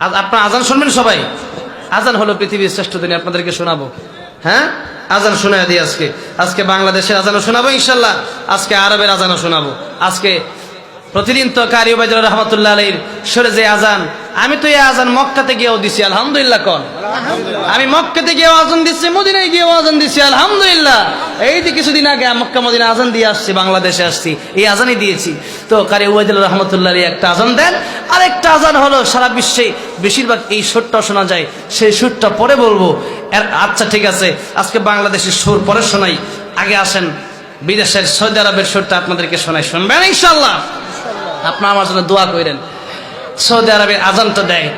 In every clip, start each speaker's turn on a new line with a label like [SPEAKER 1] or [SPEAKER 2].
[SPEAKER 1] আপনারা আজান শুনবেন সবাই। আজান হলো পৃথিবীর শ্রেষ্ঠ দিন, আপনাদেরকে শোনাবো। হ্যাঁ, আজান শোনায় দিই। আজকে বাংলাদেশের আজানও শোনাবো ইনশাল্লাহ, আজকে আরবের আজানও শোনাবো। আজকে প্রতিদিন তো কারি ওবায়দুল্লাহ রহমতুল্লাহ আলাইহির সরে যে আজান, আমি তো এই আজান মক্কাতে গিয়েও দিছি আলহামদুলিল্লাহ। কোন আমি মক্কাতে গিয়েও আজান দিচ্ছি, মদিনায় গিয়েও আজান দিচ্ছি আলহামদুলিল্লাহ। এই যে কিছুদিন আগে মক্কা মদিনা আজান দিয়ে আসছি, বাংলাদেশে আসছি, এই আজানই দিয়েছি। তো কারি ওবায়দুল্লাহ রহমতুল্লাহ আলাইহি একটা আজান দেন, আর একটা আজান হলো সারা বিশ্বে বেশিরভাগ এই সুরটা শোনা যায়, সেই সুরটা পরে বলবো। আচ্ছা ঠিক আছে, আজকে বাংলাদেশের সুর পরে শোনাই, আগে আসেন বিদেশের সৌদি আরবের সুরটা আপনাদেরকে শোনাই, শুনবেন ইনশাল্লাহ। আপনারা আমার জন্য দোয়া করেন। সৌদি আরবে আজানটা দেয়,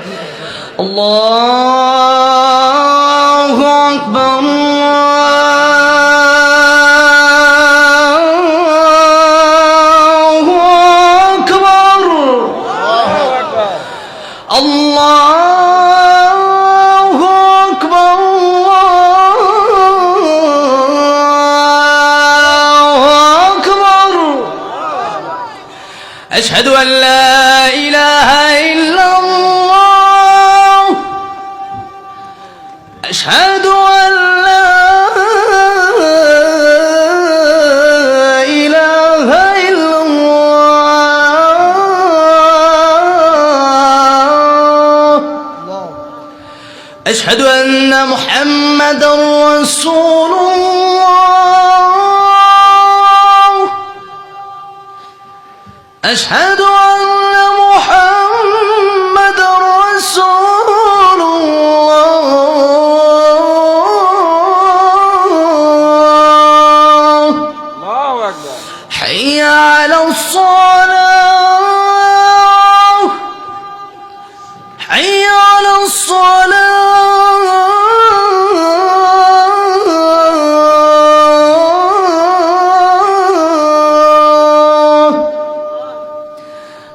[SPEAKER 1] আল্লাহু আকবার আল্লাহু আকবার আল্লাহু আকবার আশহাদু আন লা ইলাহা ইল্লাল্লাহ আশহাদু আন লা ইলাহা ইল্লাল্লাহ আশহাদু আন্না মুহাম্মাদার রাসূলুল্লাহ أشهد أن محمد رسول الله الله أكبر حي على الصلاة حي على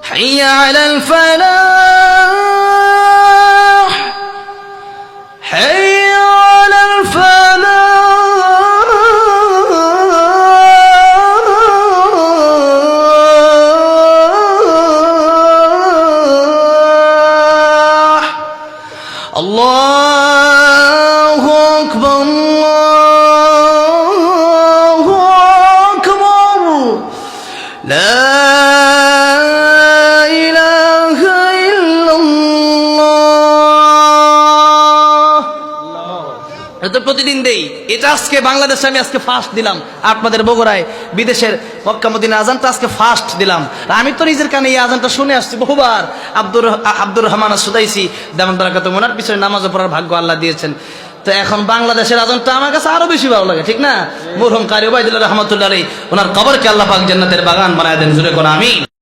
[SPEAKER 1] حي على الفلاح حي على الفلاح الله أكبر الله أكبر لا প্রতিদিন দেই। এটা আজকে বাংলাদেশে আমি আজকে ফার্স্ট দিলাম, আপনাদের বগুড়ায় বিদেশের মক্কা মদিনা আজানটা আজকে ফার্স্ট দিলাম। আমি তো নিজের কানে এই আজানটা শুনে আসছি বহুবার। আব্দুর রহমান সুদাইসি দামান বারাকাতুহু ওনার পিছনে নামাজও পড়ার ভাগ্য আল্লাহ দিয়েছেন। তো এখন বাংলাদেশের আজানটা আমার কাছে আরো বেশি ভালো লাগে, ঠিক না? মরহুম কারি ওবায়দুল্লাহ রহমতুল্লাহ আলাইহি ওনার কবরকে আল্লাহ পাক জান্নাতের বাগান বানায় দেন, জোরে কোন আমিন।